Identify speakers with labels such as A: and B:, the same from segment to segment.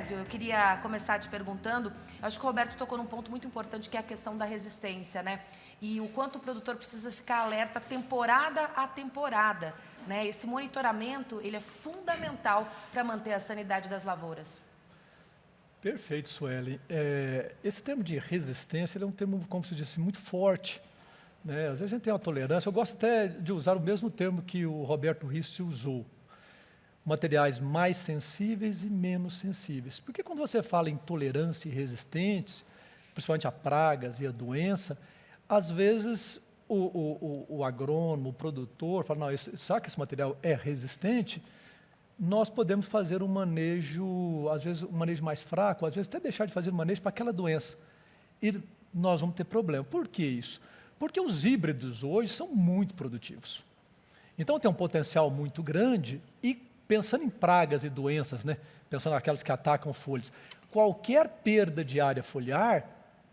A: Césio, eu queria começar te perguntando, acho que o Roberto tocou num ponto muito importante, que é a questão da resistência, né? E o quanto o produtor precisa ficar alerta temporada a temporada, né? Esse monitoramento, ele é fundamental para manter a sanidade das lavouras.
B: Perfeito, Sueli. Esse termo de resistência ele é um termo, como se disse, muito forte, né? Às vezes a gente tem uma tolerância, eu gosto até de usar o mesmo termo que o Roberto Risse usou, materiais mais sensíveis e menos sensíveis. Porque quando você fala em tolerância e resistentes, principalmente a pragas e a doença, às vezes o agrônomo, o produtor, fala, não, será que esse material é resistente? Nós podemos fazer um manejo, às vezes um manejo mais fraco, às vezes até deixar de fazer o manejo para aquela doença. E nós vamos ter problema. Por que isso? Porque os híbridos hoje são muito produtivos. Então tem um potencial muito grande e pensando em pragas e doenças, né? Pensando naquelas que atacam folhas, qualquer perda de área foliar,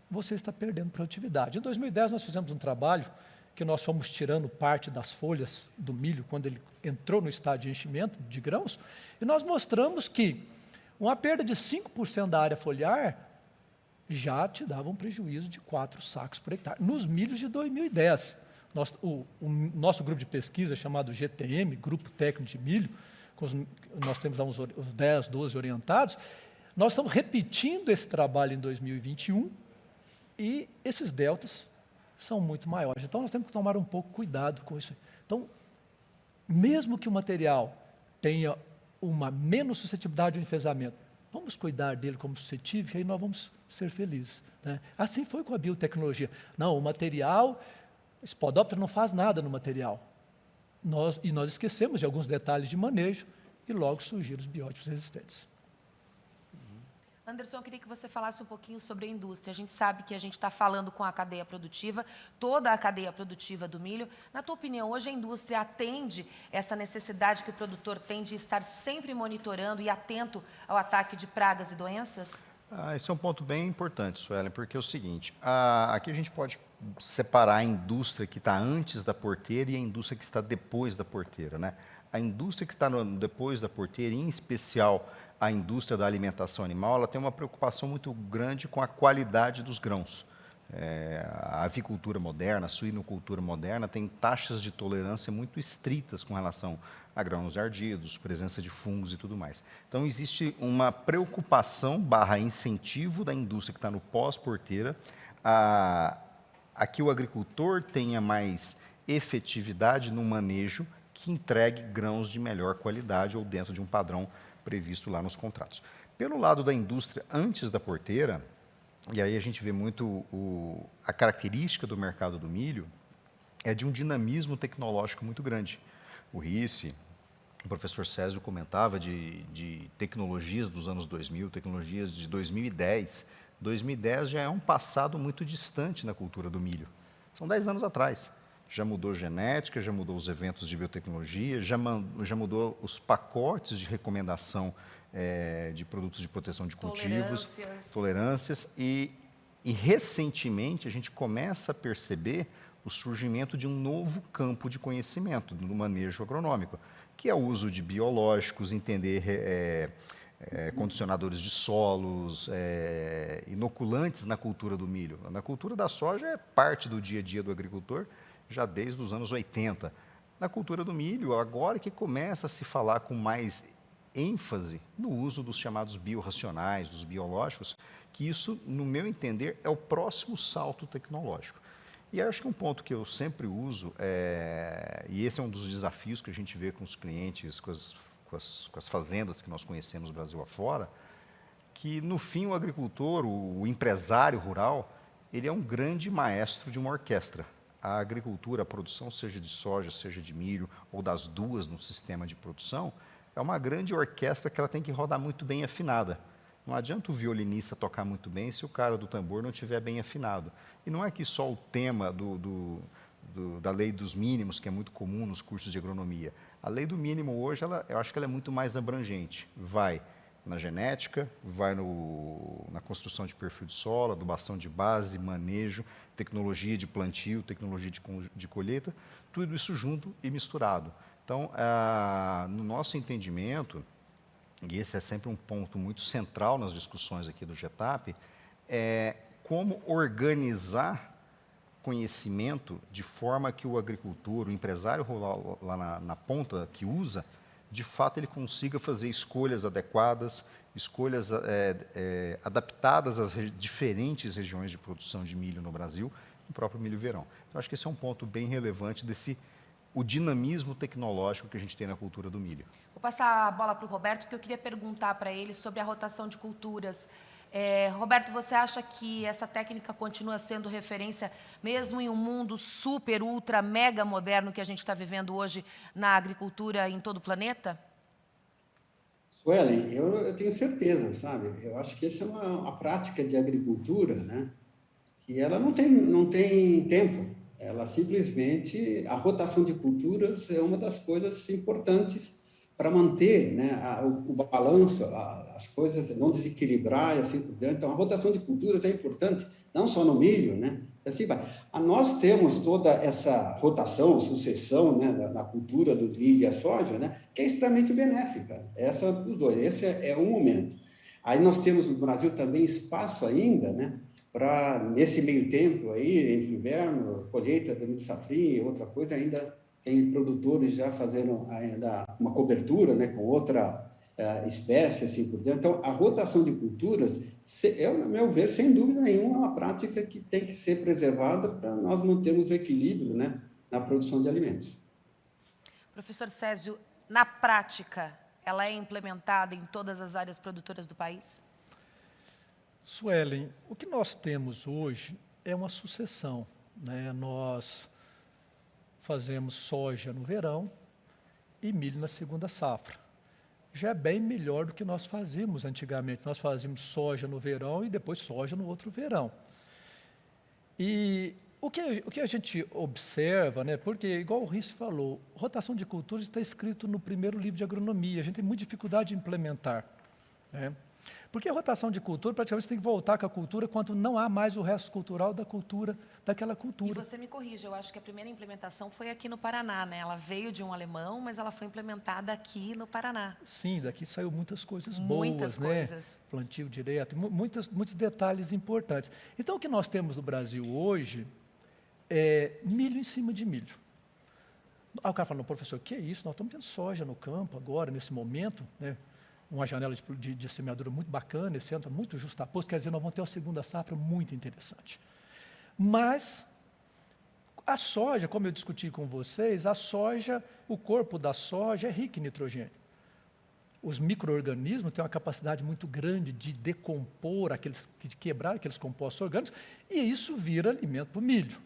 B: você está perdendo produtividade. Em 2010 nós fizemos um trabalho que nós fomos tirando parte das folhas do milho quando ele entrou no estado de enchimento de grãos, e nós mostramos que uma perda de 5% da área foliar já te dava um prejuízo de 4 sacos por hectare, nos milhos de 2010. O nosso grupo de pesquisa, chamado GTM, Grupo Técnico de Milho, nós temos lá uns 10, 12 orientados, nós estamos repetindo esse trabalho em 2021 e esses deltas são muito maiores. Então, nós temos que tomar um pouco cuidado com isso. Então, mesmo que o material tenha uma menos suscetibilidade ao enfesamento, vamos cuidar dele como suscetível, e aí nós vamos ser felizes, né? Assim foi com a biotecnologia. Não, o material, Spodoptera não faz nada no material. Nós esquecemos de alguns detalhes de manejo e logo surgiram os bióticos resistentes.
A: Anderson, eu queria que você falasse um pouquinho sobre a indústria. A gente sabe que a gente está falando com a cadeia produtiva, toda a cadeia produtiva do milho. Na tua opinião, hoje a indústria atende essa necessidade que o produtor tem de estar sempre monitorando e atento ao ataque de pragas e doenças?
C: Esse é um ponto bem importante, Suelen, porque é o seguinte, aqui a gente pode separar a indústria que está antes da porteira e a indústria que está depois da porteira, né? A indústria que está depois da porteira, em especial a indústria da alimentação animal, ela tem uma preocupação muito grande com a qualidade dos grãos. A avicultura moderna, a suinocultura moderna tem taxas de tolerância muito estritas com relação a grãos ardidos, presença de fungos e tudo mais. Então, existe uma preocupação / incentivo da indústria que está no pós-porteira a que o agricultor tenha mais efetividade no manejo que entregue grãos de melhor qualidade ou dentro de um padrão previsto lá nos contratos. Pelo lado da indústria antes da porteira, e aí a gente vê muito a característica do mercado do milho, é de um dinamismo tecnológico muito grande. O Risse, o professor Césio comentava de tecnologias dos anos 2000, tecnologias de 2010. 2010 já é um passado muito distante na cultura do milho. São 10 anos atrás. Já mudou genética, já mudou os eventos de biotecnologia, já mudou os pacotes de recomendação de produtos de proteção de cultivos, tolerâncias e recentemente a gente começa a perceber o surgimento de um novo campo de conhecimento no manejo agronômico, que é o uso de biológicos, entender condicionadores de solos, inoculantes na cultura do milho. Na cultura da soja é parte do dia a dia do agricultor, já desde os anos 80. Na cultura do milho, agora que começa a se falar com mais ênfase no uso dos chamados biorracionais, dos biológicos, que isso, no meu entender, é o próximo salto tecnológico. E acho que um ponto que eu sempre uso, e esse é um dos desafios que a gente vê com os clientes, com as fazendas que nós conhecemos Brasil afora, que no fim o agricultor, o empresário rural, ele é um grande maestro de uma orquestra. A agricultura, a produção, seja de soja, seja de milho, ou das duas no sistema de produção, é uma grande orquestra que ela tem que rodar muito bem afinada. Não adianta o violinista tocar muito bem se o cara do tambor não estiver bem afinado. E não é que só o tema da lei dos mínimos, que é muito comum nos cursos de agronomia. A lei do mínimo hoje, eu acho que ela é muito mais abrangente. Vai na genética, vai na construção de perfil de solo, adubação de base, manejo, tecnologia de plantio, tecnologia de colheita, tudo isso junto e misturado. Então, no nosso entendimento, e esse é sempre um ponto muito central nas discussões aqui do GETAP, é como organizar conhecimento de forma que o agricultor, o empresário rural lá na ponta que usa, de fato ele consiga fazer escolhas adequadas, escolhas adaptadas às diferentes regiões de produção de milho no Brasil, no próprio milho verão. Então, acho que esse é um ponto bem relevante o dinamismo tecnológico que a gente tem na cultura do milho.
A: Vou passar a bola para o Roberto, porque eu queria perguntar para ele sobre a rotação de culturas. Roberto, você acha que essa técnica continua sendo referência, mesmo em um mundo super, ultra, mega moderno que a gente está vivendo hoje na agricultura em todo o planeta?
D: Suelen, eu tenho certeza, sabe? Eu acho que essa é uma prática de agricultura, né? Que ela não tem tempo. Ela simplesmente, a rotação de culturas é uma das coisas importantes para manter, né, o balanço, as coisas, não desequilibrar e assim por diante. Então, a rotação de culturas é importante, não só no milho, né? Assim vai. Nós temos toda essa rotação, sucessão, né, na cultura do milho e a soja, né, que é extremamente benéfica. Essa dos dois. Esse é um momento. Aí nós temos no Brasil também espaço ainda, né, para, nesse meio tempo aí, entre inverno, colheita do milho safrinha e outra coisa, ainda tem produtores já fazendo ainda uma cobertura, né, com outra espécie, assim por diante. Então, a rotação de culturas, no meu ver, sem dúvida nenhuma, é uma prática que tem que ser preservada para nós mantermos o equilíbrio, né, na produção de alimentos.
A: Professor Césio, na prática, ela é implementada em todas as áreas produtoras do país?
B: Suelen, o que nós temos hoje é uma sucessão, né? Nós fazemos soja no verão e milho na segunda safra. Já é bem melhor do que nós fazíamos antigamente. Nós fazíamos soja no verão e depois soja no outro verão. E o que a gente observa, né? Porque, igual o Rice falou, rotação de culturas está escrito no primeiro livro de agronomia. A gente tem muita dificuldade de implementar, né? Porque a rotação de cultura, praticamente, você tem que voltar com a cultura quando não há mais o resto cultural daquela cultura.
A: E você me corrija, eu acho que a primeira implementação foi aqui no Paraná, né? Ela veio de um alemão, mas ela foi implementada aqui no Paraná.
B: Sim, daqui saiu muitas coisas
A: Muitas
B: boas, né?
A: coisas.
B: Plantio direto, muitos detalhes importantes. Então, o que nós temos no Brasil hoje é milho em cima de milho. Aí o cara fala, não, professor, o que é isso? Nós estamos tendo soja no campo agora, nesse momento, né? Uma janela de semeadura muito bacana, esse ano está muito justaposto, quer dizer, nós vamos ter uma segunda safra muito interessante. Mas a soja, como eu discuti com vocês, o corpo da soja é rico em nitrogênio. Os micro-organismos têm uma capacidade muito grande de decompor, de quebrar aqueles compostos orgânicos, e isso vira alimento para o milho.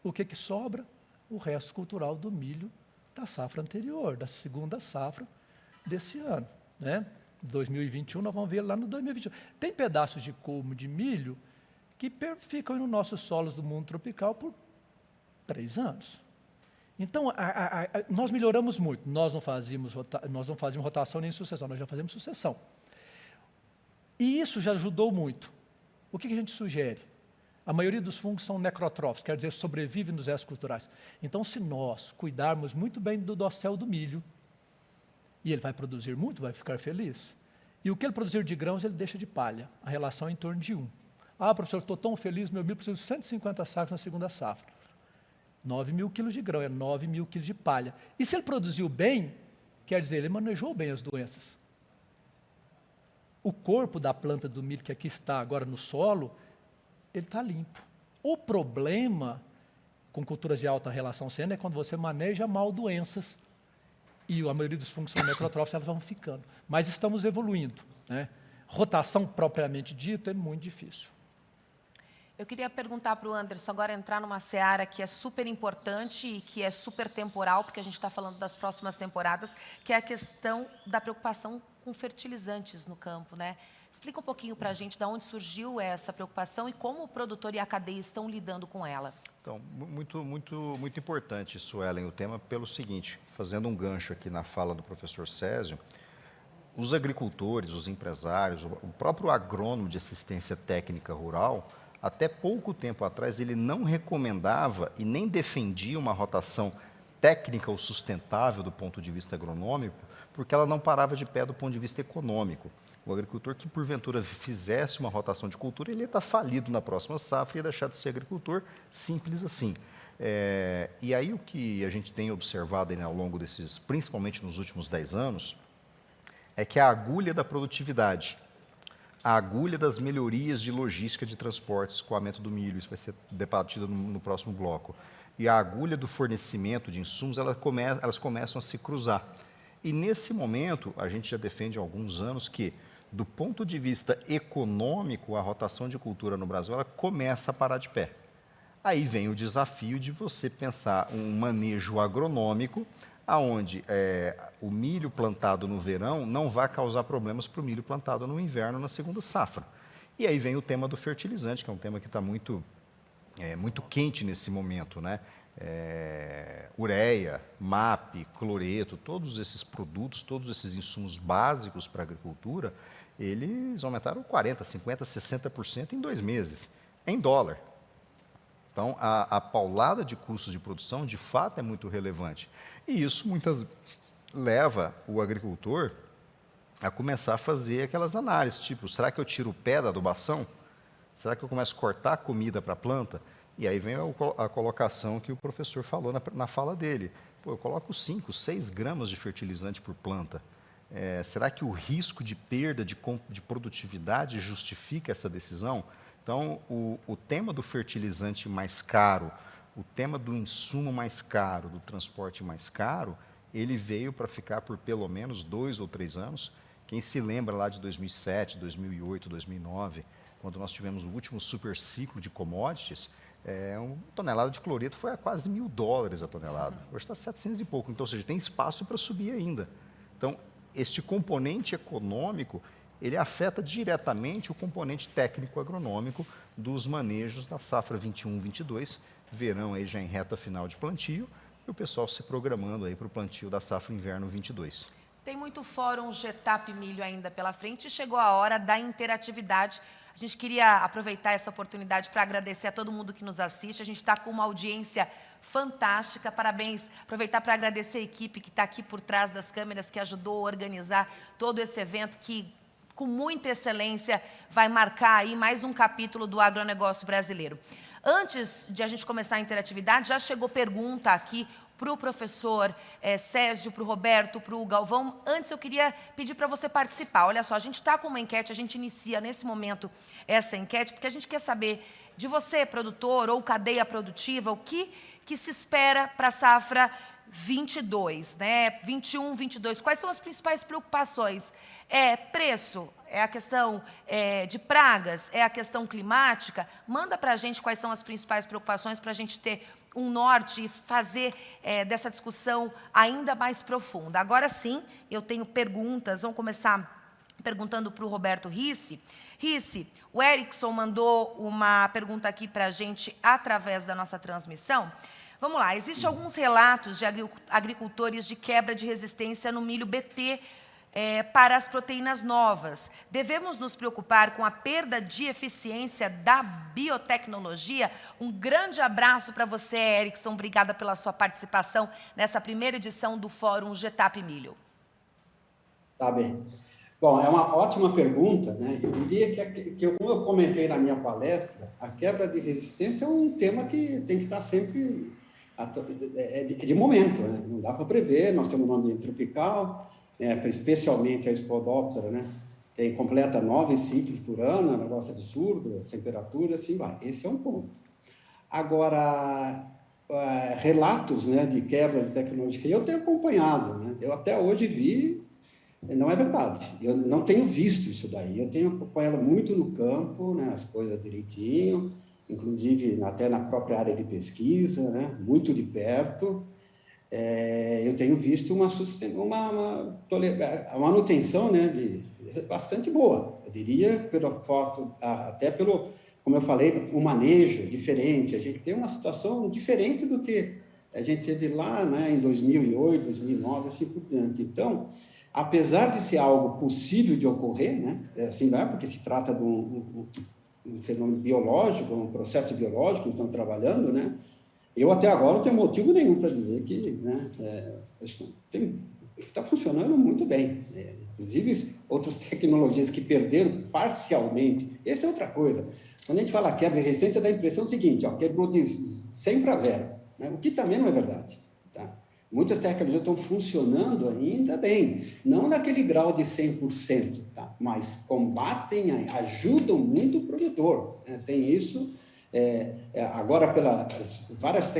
B: O que sobra? O resto cultural do milho da safra anterior, da segunda safra desse ano, né? 2021, nós vamos ver lá no 2021. Tem pedaços de colmo de milho que ficam nos nossos solos do mundo tropical por 3 anos. Então, nós melhoramos muito. Nós não fazíamos rotação nem sucessão, nós já fazemos sucessão. E isso já ajudou muito. O que a gente sugere? A maioria dos fungos são necrotróficos, quer dizer, sobrevivem nos restos culturais. Então, se nós cuidarmos muito bem do dossel do milho, e ele vai produzir muito, vai ficar feliz. E o que ele produzir de grãos, ele deixa de palha. A relação é em torno de 1. Ah, professor, estou tão feliz, meu milho precisa de 150 sacos na segunda safra. 9 mil quilos de grão, é 9 mil quilos de palha. E se ele produziu bem, quer dizer, ele manejou bem as doenças. O corpo da planta do milho que aqui está agora no solo, ele está limpo. O problema com culturas de alta relação seno é quando você maneja mal doenças, e a maioria dos fungos são necrotróficos, elas vão ficando. Mas estamos evoluindo, né? Rotação propriamente dita é muito difícil.
A: Eu queria perguntar para o Anderson, agora entrar numa seara que é super importante e que é super temporal, porque a gente está falando das próximas temporadas, que é a questão da preocupação com fertilizantes no campo, né? Explica um pouquinho para a gente de onde surgiu essa preocupação e como o produtor e a cadeia estão lidando com ela.
C: Então, muito importante, Suelen, o tema pelo seguinte, fazendo um gancho aqui na fala do professor Césio, os agricultores, os empresários, o próprio agrônomo de assistência técnica rural, até pouco tempo atrás, ele não recomendava e nem defendia uma rotação técnica ou sustentável do ponto de vista agronômico, porque ela não parava de pé do ponto de vista econômico. O agricultor que, porventura, fizesse uma rotação de cultura, ele ia estar falido na próxima safra e ia deixar de ser agricultor, simples assim. E aí o que a gente tem observado aí, né, ao longo desses, principalmente nos últimos 10 anos, é que a agulha da produtividade, a agulha das melhorias de logística de transportes, escoamento do milho, isso vai ser debatido no próximo bloco, e a agulha do fornecimento de insumos, elas começam a se cruzar. E nesse momento, a gente já defende há alguns anos que, do ponto de vista econômico, a rotação de cultura no Brasil ela começa a parar de pé. Aí vem o desafio de você pensar um manejo agronômico, aonde o milho plantado no verão não vai causar problemas para o milho plantado no inverno, na segunda safra. E aí vem o tema do fertilizante, que é um tema que está muito quente nesse momento, né? Ureia, MAP, cloreto, todos esses produtos, todos esses insumos básicos para a agricultura, eles aumentaram 40%, 50%, 60% em 2 meses, em dólar. Então, a paulada de custos de produção, de fato, é muito relevante. E isso muitas vezes leva o agricultor a começar a fazer aquelas análises, tipo, será que eu tiro o pé da adubação? Será que eu começo a cortar a comida para a planta? E aí vem a colocação que o professor falou na fala dele. Pô, eu coloco 5, 6 gramas de fertilizante por planta. Será que o risco de perda de produtividade justifica essa decisão? Então, o tema do fertilizante mais caro, o tema do insumo mais caro, do transporte mais caro, ele veio para ficar por pelo menos 2 ou 3 anos. Quem se lembra lá de 2007, 2008, 2009, quando nós tivemos o último super ciclo de commodities, uma tonelada de cloreto foi a quase $1.000 a tonelada. Hoje está 700 e pouco, então, ou seja, tem espaço para subir ainda. Então, este componente econômico, ele afeta diretamente o componente técnico-agronômico dos manejos da safra 21-22, verão aí já em reta final de plantio, e o pessoal se programando aí para o plantio da safra inverno 22.
A: Tem muito fórum Getap Milho ainda pela frente e chegou a hora da interatividade. A gente queria aproveitar essa oportunidade para agradecer a todo mundo que nos assiste. A gente está com uma audiência fantástica, parabéns. Aproveitar para agradecer a equipe que está aqui por trás das câmeras, que ajudou a organizar todo esse evento, que com muita excelência vai marcar aí mais um capítulo do agronegócio brasileiro. Antes de a gente começar a interatividade, já chegou pergunta aqui para o professor Césio, para o Roberto, para o Galvão. Antes eu queria pedir para você participar. Olha só, a gente está com uma enquete, a gente inicia nesse momento essa enquete, porque a gente quer saber de você, produtor ou cadeia produtiva, o que se espera para a safra 22, né? 21, 22. Quais são as principais preocupações? Preço? É a questão de pragas? É a questão climática? Manda para a gente quais são as principais preocupações para a gente ter um norte e fazer dessa discussão ainda mais profunda. Agora sim, eu tenho perguntas. Vamos começar perguntando para o Roberto Risse. Risse, o Erickson mandou uma pergunta aqui para a gente através da nossa transmissão. Vamos lá, existem alguns relatos de agricultores de quebra de resistência no milho BT para as proteínas novas. Devemos nos preocupar com a perda de eficiência da biotecnologia? Um grande abraço para você, Erickson. Obrigada pela sua participação nessa primeira edição do Fórum Getap Milho.
D: Tá bem. Bom, é uma ótima pergunta, né? Eu diria como eu comentei na minha palestra, a quebra de resistência é um tema que tem que estar sempre de momento, né? Não dá para prever, nós temos um ambiente tropical, especialmente a Spodoptera, né? Completa 9 ciclos por ano, é um negócio absurdo, as temperaturas, assim vai. Esse é um ponto. Agora, relatos, né, de quebra de tecnologia, eu tenho acompanhado, né? Eu até hoje vi, não é verdade, eu não tenho visto isso daí, eu tenho acompanhado muito no campo, né, as coisas direitinho, inclusive até na própria área de pesquisa, né, muito de perto. Eu tenho visto uma manutenção, né, bastante boa, eu diria, pela foto, até pelo, como eu falei, um manejo diferente. A gente tem uma situação diferente do que a gente teve lá, né, em 2008, 2009, assim por diante. Então, apesar de ser algo possível de ocorrer, né, assim vai, porque se trata de um fenômeno biológico, um processo biológico que estão trabalhando, né, Eu até agora não tenho motivo nenhum para dizer que, né, está funcionando muito bem. Inclusive, outras tecnologias que perderam parcialmente. Essa é outra coisa. Quando a gente fala quebra de resistência, dá a impressão seguinte, ó, quebrou de 100 para 0, né? O que também não é verdade. Tá? Muitas tecnologias estão funcionando ainda bem, não naquele grau de 100%, tá? Mas combatem, ajudam muito o produtor. Né? Tem isso. Agora, pelas várias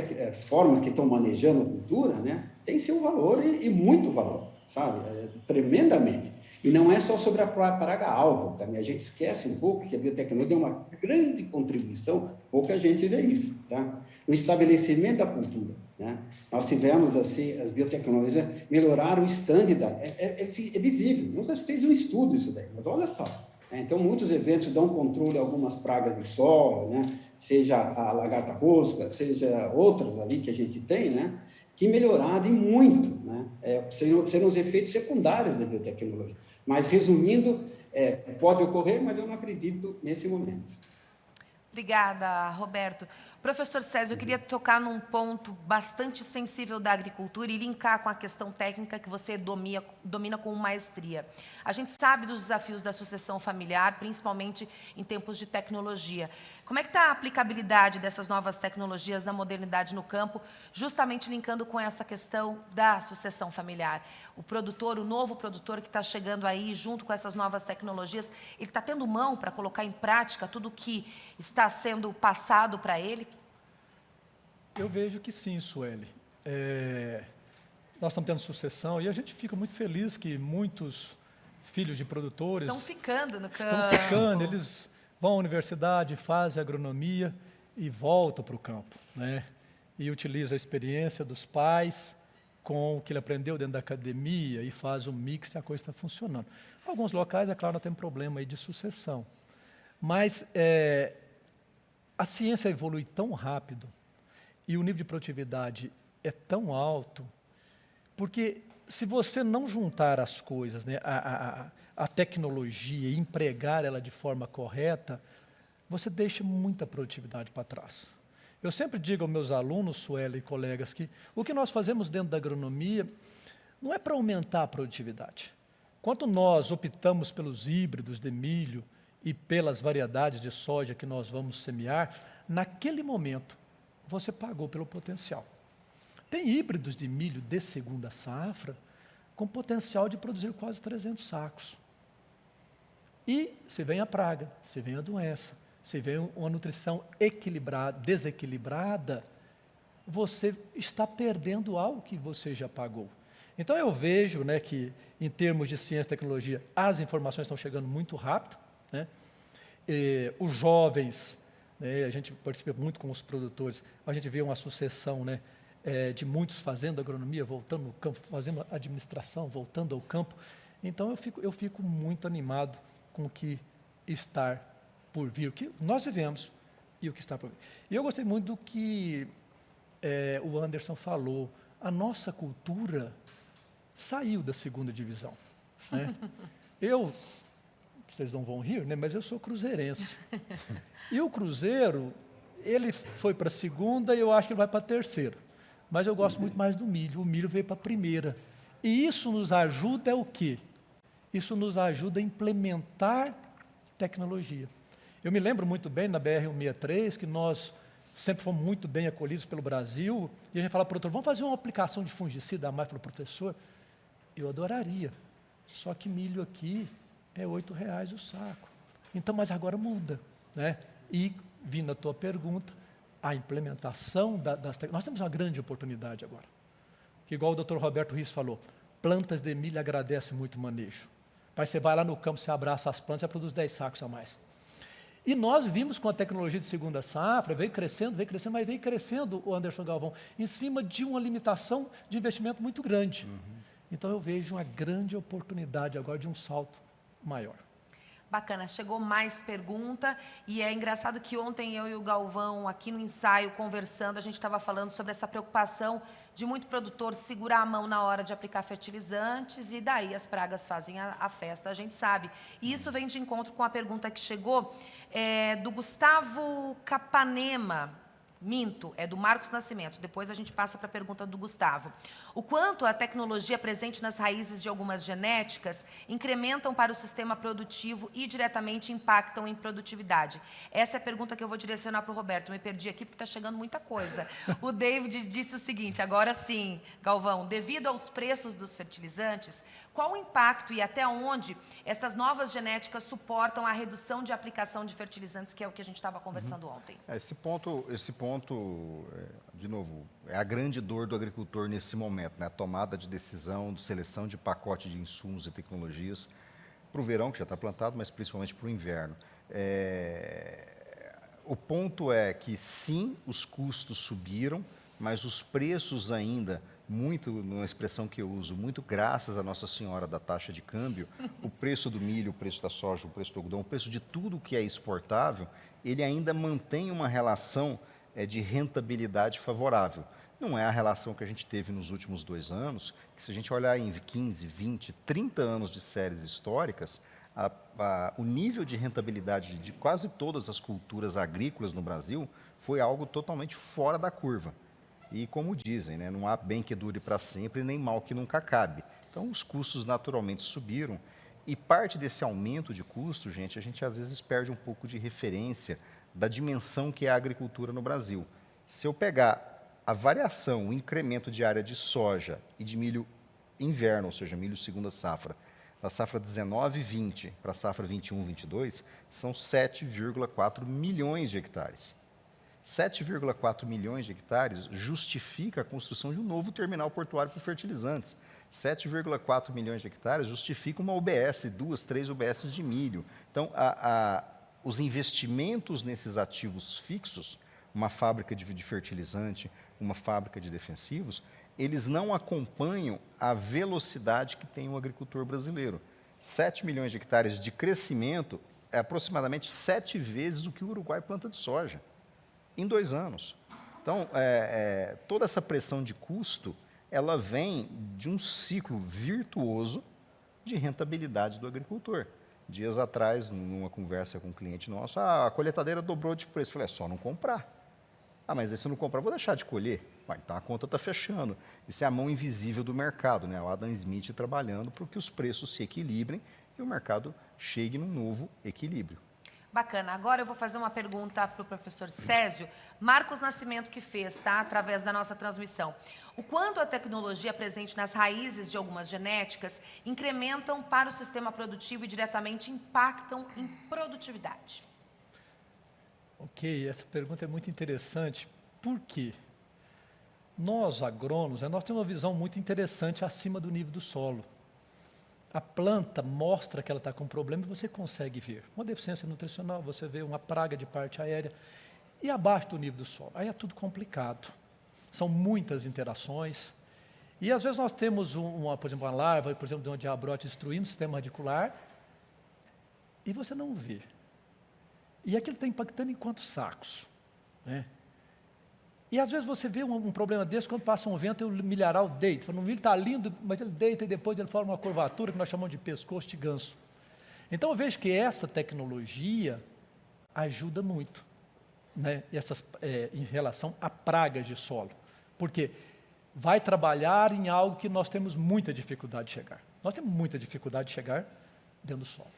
D: formas que estão manejando a cultura, né? Tem seu valor e muito valor, sabe? Tremendamente. E não é só sobre a praga-alvo, também a gente esquece um pouco que a biotecnologia deu uma grande contribuição, pouca gente vê isso, tá? No estabelecimento da cultura, né? Nós tivemos, assim, as biotecnologias melhoraram o standard, é visível, nunca fez um estudo isso daí, mas olha só, né? Então, muitos eventos dão controle a algumas pragas de solo, né? Seja a lagarta rosca, seja outras ali que a gente tem, né? Que melhoraram e muito, né? Serão os efeitos secundários da biotecnologia. Mas, resumindo, pode ocorrer, mas eu não acredito nesse momento.
A: Obrigada, Roberto. Professor Césio, eu queria tocar num ponto bastante sensível da agricultura e linkar com a questão técnica que você domina com maestria. A gente sabe dos desafios da sucessão familiar, principalmente em tempos de tecnologia. Como é que está a aplicabilidade dessas novas tecnologias da modernidade no campo, justamente linkando com essa questão da sucessão familiar? O produtor, o novo produtor que está chegando aí, junto com essas novas tecnologias, ele está tendo mão para colocar em prática tudo o que está sendo passado para ele?
B: Eu vejo que sim, Sueli. Nós estamos tendo sucessão e a gente fica muito feliz que muitos filhos de produtores
A: estão ficando no campo.
B: Estão ficando, eles vão à universidade, fazem agronomia e voltam para o campo, né? E utilizam a experiência dos pais com o que ele aprendeu dentro da academia e faz um mix e a coisa está funcionando. Em alguns locais, é claro, nós temos problema aí de sucessão. Mas a ciência evolui tão rápido e o nível de produtividade é tão alto, porque se você não juntar as coisas, né, a tecnologia e empregar ela de forma correta, você deixa muita produtividade para trás. Eu sempre digo aos meus alunos, Sueli e colegas, que o que nós fazemos dentro da agronomia não é para aumentar a produtividade. Quando nós optamos pelos híbridos de milho e pelas variedades de soja que nós vamos semear, naquele momento você pagou pelo potencial. Tem híbridos de milho de segunda safra com potencial de produzir quase 300 sacos. E se vem a praga, se vem a doença, se vem uma nutrição desequilibrada, você está perdendo algo que você já pagou. Então eu vejo, né, que em termos de ciência e tecnologia, as informações estão chegando muito rápido, né? Os jovens, né, a gente participa muito com os produtores, a gente vê uma sucessão, né, de muitos fazendo agronomia, voltando no campo, fazendo administração, voltando ao campo. Então eu fico muito animado com o que está por vir, o que nós vivemos e o que está por vir. E eu gostei muito do que o Anderson falou. A nossa cultura saiu da segunda divisão, né? Vocês não vão rir, né? Mas eu sou cruzeirense. E o Cruzeiro, ele foi para a segunda e eu acho que ele vai para a terceira. Mas eu gosto muito mais do milho. O milho veio para a primeira. E isso nos ajuda o quê? Isso nos ajuda a implementar tecnologia. Eu me lembro muito bem na BR-163, que nós sempre fomos muito bem acolhidos pelo Brasil, e a gente fala para o doutor, vamos fazer uma aplicação de fungicida. A Mai falou, professor, eu adoraria, só que milho aqui é R$8 o saco. Então, mas agora muda, né? E, vindo a tua pergunta, a implementação das tecnologias. Nós temos uma grande oportunidade agora. Que, igual o Dr. Roberto Rios falou, plantas de milho agradecem muito o manejo. Mas você vai lá no campo, você abraça as plantas, você produz 10 sacos a mais. E nós vimos com a tecnologia de segunda safra, veio crescendo, mas veio crescendo, o Anderson Galvão, em cima de uma limitação de investimento muito grande. Então eu vejo uma grande oportunidade agora de um salto maior.
A: Bacana, chegou mais pergunta e é engraçado que ontem eu e o Galvão aqui no ensaio conversando, a gente estava falando sobre essa preocupação de muito produtor segurar a mão na hora de aplicar fertilizantes e daí as pragas fazem a festa, a gente sabe. E isso vem de encontro com a pergunta que chegou do Gustavo Capanema. Minto, é do Marcos Nascimento. Depois a gente passa para a pergunta do Gustavo. O quanto a tecnologia presente nas raízes de algumas genéticas incrementam para o sistema produtivo e diretamente impactam em produtividade? Essa é a pergunta que eu vou direcionar para o Roberto. Eu me perdi aqui porque está chegando muita coisa. O David disse o seguinte, agora sim, Galvão, devido aos preços dos fertilizantes, qual o impacto e até onde essas novas genéticas suportam a redução de aplicação de fertilizantes, que é o que a gente estava conversando ontem?
C: Esse ponto, de novo, é a grande dor do agricultor nesse momento, né? A tomada de decisão, de seleção de pacote de insumos e tecnologias para o verão, que já está plantado, mas principalmente para o inverno. O ponto é que, sim, os custos subiram, mas os preços ainda, muito, numa expressão que eu uso, muito graças a Nossa Senhora da taxa de câmbio, o preço do milho, o preço da soja, o preço do algodão, o preço de tudo que é exportável, ele ainda mantém uma relação de rentabilidade favorável. Não é a relação que a gente teve nos últimos 2 anos, que se a gente olhar em 15, 20, 30 anos de séries históricas, o nível de rentabilidade de quase todas as culturas agrícolas no Brasil foi algo totalmente fora da curva. E como dizem, né, não há bem que dure para sempre, nem mal que nunca acabe. Então, os custos naturalmente subiram. E parte desse aumento de custo, gente, a gente às vezes perde um pouco de referência da dimensão que é a agricultura no Brasil. Se eu pegar a variação, o incremento de área de soja e de milho inverno, ou seja, milho segunda safra, da safra 19-20 para a safra 21-22, são 7,4 milhões de hectares. 7,4 milhões de hectares justifica a construção de um novo terminal portuário para fertilizantes. 7,4 milhões de hectares justifica uma UBS, 2, 3 UBS de milho. Então, os investimentos nesses ativos fixos, uma fábrica de fertilizante, uma fábrica de defensivos, eles não acompanham a velocidade que tem o agricultor brasileiro. 7 milhões de hectares de crescimento é aproximadamente 7 vezes o que o Uruguai planta de soja, em 2 anos. Então, toda essa pressão de custo, ela vem de um ciclo virtuoso de rentabilidade do agricultor. Dias atrás, numa conversa com um cliente nosso, a colheitadeira dobrou de preço. Eu falei, é só não comprar. Mas se eu não comprar, eu vou deixar de colher. Então a conta está fechando. Isso é a mão invisível do mercado, né? O Adam Smith trabalhando para que os preços se equilibrem e o mercado chegue num novo equilíbrio.
A: Bacana. Agora eu vou fazer uma pergunta para o professor Césio. Marcos Nascimento que fez, tá? Através da nossa transmissão. O quanto a tecnologia presente nas raízes de algumas genéticas incrementam para o sistema produtivo e diretamente impactam em produtividade?
B: Ok, essa pergunta é muito interessante. Por quê? Nós, agrônomos, nós temos uma visão muito interessante acima do nível do solo. A planta mostra que ela está com um problema e você consegue ver. Uma deficiência nutricional, você vê uma praga de parte aérea. E abaixo do nível do solo? Aí é tudo complicado. São muitas interações. E às vezes nós temos, por exemplo, uma larva, por exemplo, de uma diabrote destruindo o sistema radicular, e você não vê. E aquilo está impactando em quantos sacos? Né? E às vezes você vê um problema desse, quando passa um vento, o milharal deita. O milho está lindo, mas ele deita e depois ele forma uma curvatura que nós chamamos de pescoço de ganso. Então eu vejo que essa tecnologia ajuda muito, né? Em relação a pragas de solo. Porque vai trabalhar em algo que nós temos muita dificuldade de chegar. Nós temos muita dificuldade de chegar dentro do solo.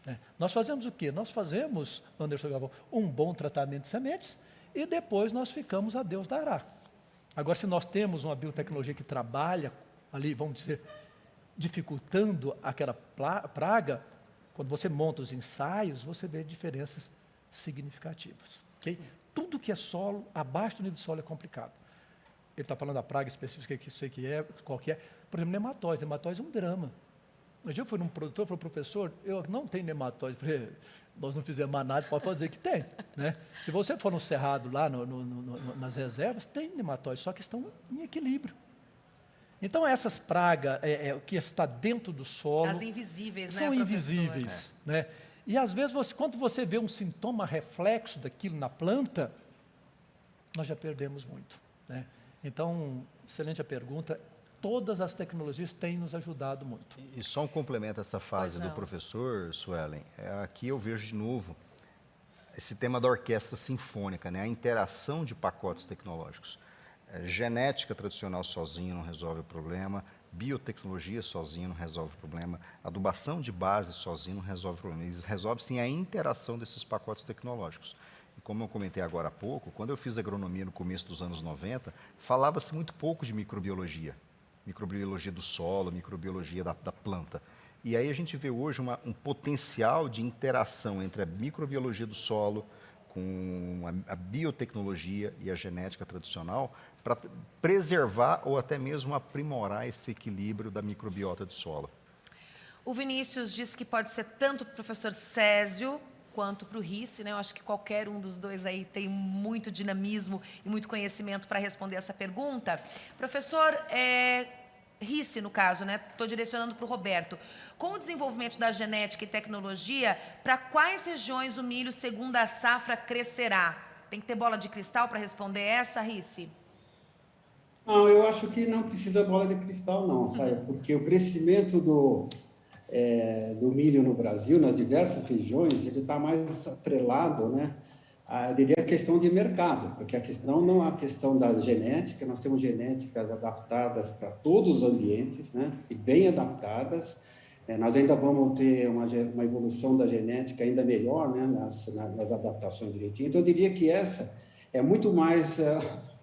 B: Né? Nós fazemos o quê? Nós fazemos, Anderson Galvão, um bom tratamento de sementes, e depois nós ficamos a Deus dará. Agora, se nós temos uma biotecnologia que trabalha ali, vamos dizer, dificultando aquela praga, quando você monta os ensaios, você vê diferenças significativas. Okay? Tudo que é solo, abaixo do nível do solo é complicado. Ele está falando da praga específica, que sei que é, qual que é. Por exemplo, nematóide. Nematóide é um drama. Um dia eu fui num produtor e falei, professor, eu não tenho nematóide. Eu falei, nós não fizemos mais nada, pode fazer que tem. Né? Se você for no cerrado, lá nas reservas, tem nematóide, só que estão em equilíbrio. Então, essas pragas, que está dentro do solo...
A: As invisíveis,
B: são invisíveis. Né? E, às vezes, quando você vê um sintoma reflexo daquilo na planta, nós já perdemos muito. Né? Então, excelente a pergunta. Todas as tecnologias têm nos ajudado muito.
C: E só um complemento a essa fase do professor, Suelen. Aqui eu vejo de novo, esse tema da orquestra sinfônica, né? A interação de pacotes tecnológicos. Genética tradicional sozinha não resolve o problema, biotecnologia sozinha não resolve o problema, adubação de base sozinha não resolve o problema. Resolve sim a interação desses pacotes tecnológicos. E como eu comentei agora há pouco, quando eu fiz agronomia no começo dos anos 90, falava-se muito pouco de microbiologia do solo, microbiologia da planta. E aí a gente vê hoje um potencial de interação entre a microbiologia do solo com a biotecnologia e a genética tradicional para preservar ou até mesmo aprimorar esse equilíbrio da microbiota do solo.
A: O Vinícius disse que pode ser tanto para o professor Césio quanto para o Risse, né? Eu acho que qualquer um dos dois aí tem muito dinamismo e muito conhecimento para responder essa pergunta. Professor, Risse, no caso, né? Estou direcionando para o Roberto. Com o desenvolvimento da genética e tecnologia, para quais regiões o milho segunda safra crescerá? Tem que ter bola de cristal para responder essa, Risse?
D: Não, eu acho que não precisa bola de cristal, não, sabe? Porque o crescimento do milho no Brasil, nas diversas regiões, ele está mais atrelado, né? Eu diria a questão de mercado, porque a questão não é a questão da genética, nós temos genéticas adaptadas para todos os ambientes, né? E bem adaptadas. Nós ainda vamos ter uma evolução da genética ainda melhor, né? Nas adaptações direitinho. Então, eu diria que essa é muito mais,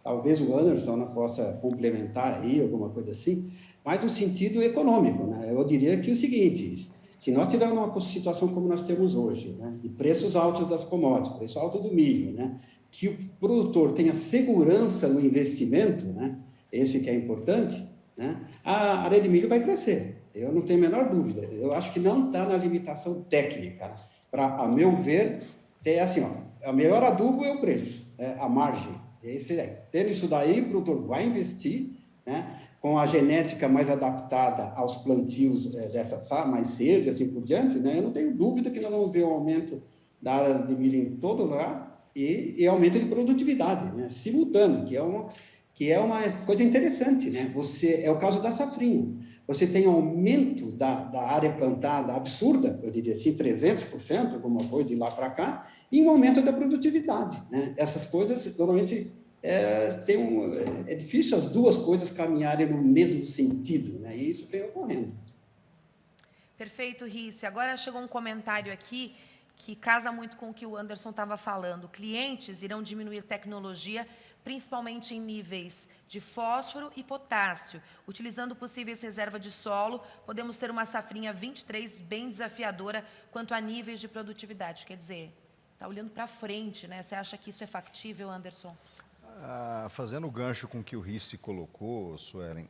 D: talvez o Anderson não possa complementar aí, alguma coisa assim, mas no sentido econômico, né? Eu diria que é o seguinte: se nós tivermos uma situação como nós temos hoje, né, de preços altos das commodities, preço alto do milho, né, que o produtor tenha segurança no investimento, né, esse que é importante, né, a área de milho vai crescer. Eu não tenho a menor dúvida. Eu acho que não está na limitação técnica. Para, a meu ver, é assim, ó, o melhor adubo é o preço, a margem. Tendo isso daí, o produtor vai investir, né, com a genética mais adaptada aos plantios dessa safra, mais cedo e assim por diante, né? Eu não tenho dúvida que nós vamos ver um aumento da área de milho em todo lugar e aumento de produtividade, né? Simultâneo, que é uma coisa interessante, né? É o caso da safrinha. Você tem um aumento da área plantada absurda, eu diria assim, 300%, alguma coisa de lá para cá, e um aumento da produtividade, né? Essas coisas, normalmente, é difícil as duas coisas caminharem no mesmo sentido, né? E isso vem ocorrendo.
A: Perfeito, Risse. Agora chegou um comentário aqui que casa muito com o que o Anderson estava falando. Clientes irão diminuir tecnologia, principalmente em níveis de fósforo e potássio. Utilizando possíveis reservas de solo, podemos ter uma safrinha 23 bem desafiadora quanto a níveis de produtividade. Quer dizer, está olhando para frente, né? Você acha que isso é factível, Anderson?
C: Fazendo o gancho com o que o Risse colocou, Suelen,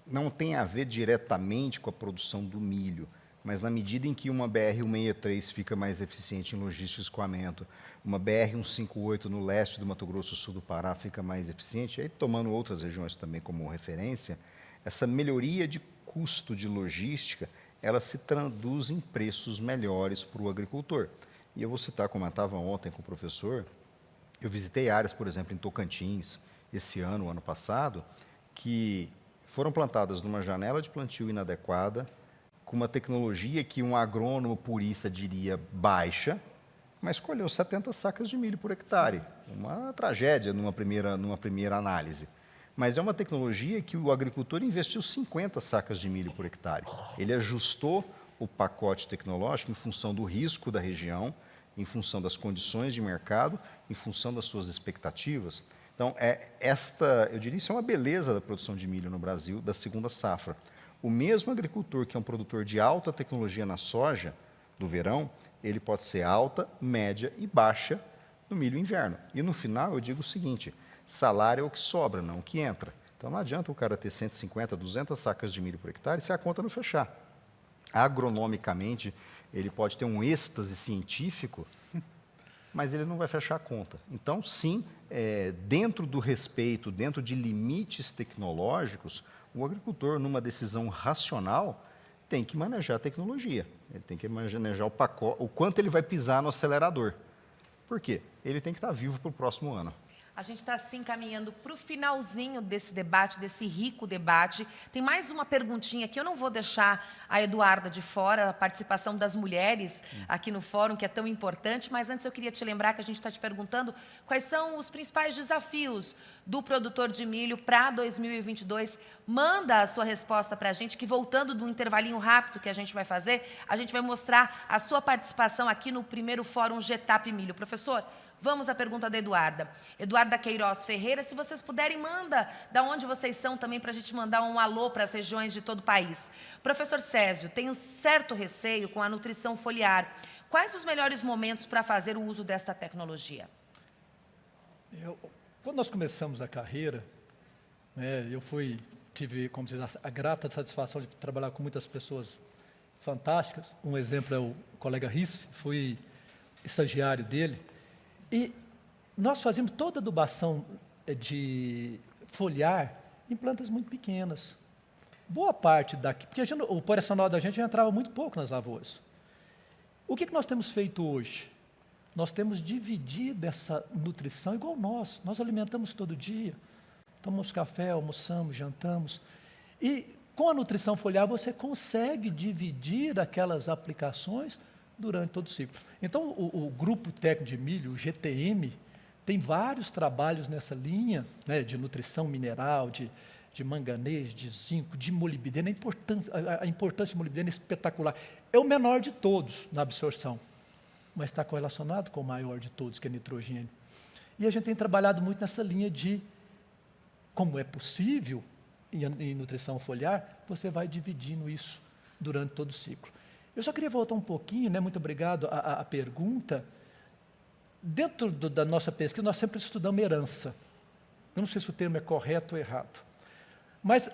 C: não tem a ver diretamente com a produção do milho, mas na medida em que uma BR-163 fica mais eficiente em logística e escoamento, uma BR-158 no leste do Mato Grosso, sul do Pará, fica mais eficiente, aí tomando outras regiões também como referência, essa melhoria de custo de logística, ela se traduz em preços melhores para o agricultor. E eu vou citar, como eu estava ontem com o professor, eu visitei áreas, por exemplo, em Tocantins, esse ano, o ano passado, que foram plantadas numa janela de plantio inadequada, com uma tecnologia que um agrônomo purista diria baixa, mas colheu 70 sacas de milho por hectare. Uma tragédia numa primeira análise. Mas é uma tecnologia que o agricultor investiu 50 sacas de milho por hectare. Ele ajustou o pacote tecnológico em função do risco da região, em função das condições de mercado, em função das suas expectativas. Então, eu diria, isso é uma beleza da produção de milho no Brasil, da segunda safra. O mesmo agricultor que é um produtor de alta tecnologia na soja, do verão, ele pode ser alta, média e baixa no milho inverno. E no final, eu digo o seguinte, salário é o que sobra, não o que entra. Então, não adianta o cara ter 150, 200 sacas de milho por hectare se a conta não fechar. Agronomicamente, ele pode ter um êxtase científico, mas ele não vai fechar a conta. Então, sim, dentro do respeito, dentro de limites tecnológicos, o agricultor, numa decisão racional, tem que manejar a tecnologia. Ele tem que manejar o pacote, o quanto ele vai pisar no acelerador. Por quê? Ele tem que estar vivo para o próximo ano.
A: A gente está, assim, caminhando para o finalzinho desse debate, desse rico debate. Tem mais uma perguntinha que eu não vou deixar a Eduarda de fora, a participação das mulheres aqui no fórum, que é tão importante, mas antes eu queria te lembrar que a gente está te perguntando quais são os principais desafios do produtor de milho para 2022. Manda a sua resposta para a gente, que voltando do intervalinho rápido que a gente vai fazer, a gente vai mostrar a sua participação aqui no primeiro Fórum Getap Milho. Professor, vamos à pergunta da Eduarda. Eduarda Queiroz Ferreira, se vocês puderem, manda da onde vocês são também para a gente mandar um alô para as regiões de todo o país. Professor Césio, tenho certo receio com a nutrição foliar. Quais os melhores momentos para fazer o uso desta tecnologia?
B: Quando nós começamos a carreira, né, tive, como se diz, a grata satisfação de trabalhar com muitas pessoas fantásticas. Um exemplo é o colega Risse, fui estagiário dele. E nós fazíamos toda a adubação de foliar em plantas muito pequenas. Boa parte daqui, porque o operacional da gente já entrava muito pouco nas lavouras. O que nós temos feito hoje? Nós temos dividido essa nutrição igual nós alimentamos todo dia. Tomamos café, almoçamos, jantamos. E com a nutrição foliar você consegue dividir aquelas aplicações durante todo o ciclo. Então, o Grupo Técnico de Milho, o GTM, tem vários trabalhos nessa linha, né, de nutrição mineral, de manganês, de zinco, de molibdeno. A importância do molibdeno é espetacular. É o menor de todos na absorção, mas está correlacionado com o maior de todos, que é nitrogênio. E a gente tem trabalhado muito nessa linha de como é possível, em nutrição foliar, você vai dividindo isso durante todo o ciclo. Eu só queria voltar um pouquinho, né? Muito obrigado à pergunta. Dentro da nossa pesquisa, nós sempre estudamos herança. Eu não sei se o termo é correto ou errado. Mas,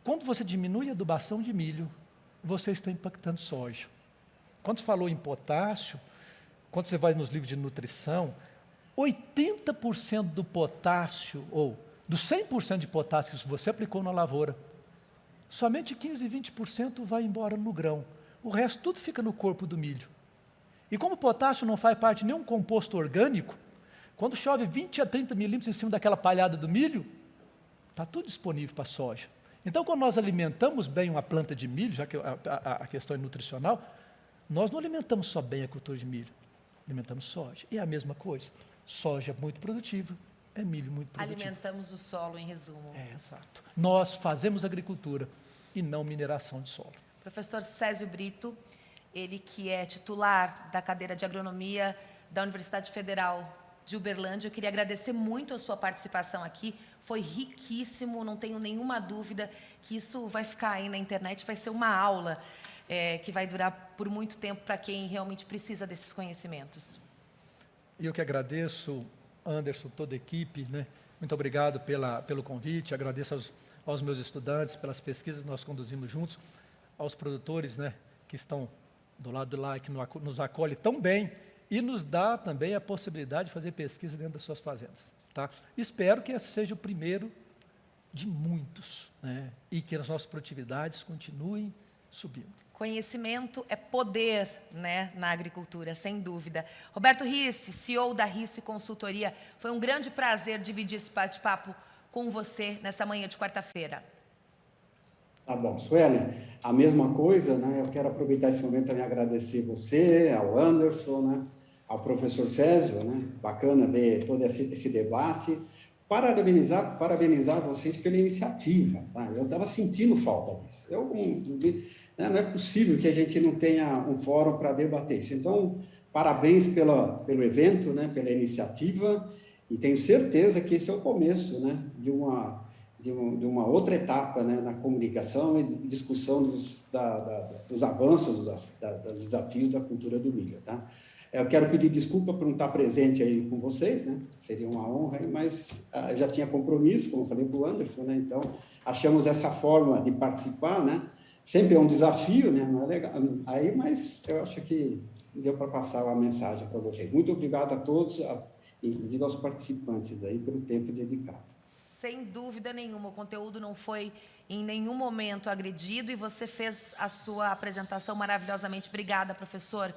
B: quando você diminui a adubação de milho, você está impactando soja. Quando você falou em potássio, quando você vai nos livros de nutrição, 80% do potássio, ou do 100% de potássio que você aplicou na lavoura, somente 15% e 20% vai embora no grão. O resto tudo fica no corpo do milho. E como o potássio não faz parte de nenhum composto orgânico, quando chove 20 a 30 milímetros em cima daquela palhada do milho, está tudo disponível para a soja. Então, quando nós alimentamos bem uma planta de milho, já que a questão é nutricional, nós não alimentamos só bem a cultura de milho, alimentamos soja. E é a mesma coisa. Soja muito produtiva, é milho muito produtivo.
A: Alimentamos o solo, em resumo.
B: É, exato. Nós fazemos agricultura e não mineração de solo.
A: Professor Césio Brito, ele que é titular da cadeira de agronomia da Universidade Federal de Uberlândia, eu queria agradecer muito a sua participação aqui, foi riquíssimo, não tenho nenhuma dúvida que isso vai ficar aí na internet, vai ser uma aula que vai durar por muito tempo para quem realmente precisa desses conhecimentos.
B: Eu que agradeço, Anderson, toda a equipe, né? Muito obrigado pelo convite, agradeço aos meus estudantes pelas pesquisas que nós conduzimos juntos, aos produtores, né, que estão do lado de lá, que nos acolhe tão bem e nos dá também a possibilidade de fazer pesquisa dentro das suas fazendas. Tá? Espero que esse seja o primeiro de muitos, né, e que as nossas produtividades continuem subindo.
A: Conhecimento é poder, né, na agricultura, sem dúvida. Roberto Risse, CEO da Risse Consultoria, foi um grande prazer dividir esse bate-papo com você nessa manhã de quarta-feira.
D: Tá bom, Sueli, a mesma coisa, né? Eu quero aproveitar esse momento para me agradecer você, ao Anderson, né? Ao professor Césio, né? Bacana ver todo esse debate. Parabenizar vocês pela iniciativa, tá? Eu estava sentindo falta disso. Não é possível que a gente não tenha um fórum para debater isso. Então, parabéns pelo evento, né? Pela iniciativa, e tenho certeza que esse é o começo, né? De uma outra etapa, né, na comunicação e discussão dos avanços, dos desafios da cultura do milho. Tá? Eu quero pedir desculpa por não estar presente aí com vocês, né? Seria uma honra, mas já tinha compromisso, como eu falei para o Anderson, né? Então, achamos essa forma de participar, né? Sempre é um desafio, né? Não é legal. Aí, mas eu acho que deu para passar a mensagem para vocês. Muito obrigado a todos, inclusive aos participantes aí, pelo tempo dedicado.
A: Sem dúvida nenhuma, o conteúdo não foi em nenhum momento agredido e você fez a sua apresentação maravilhosamente. Obrigada, professor.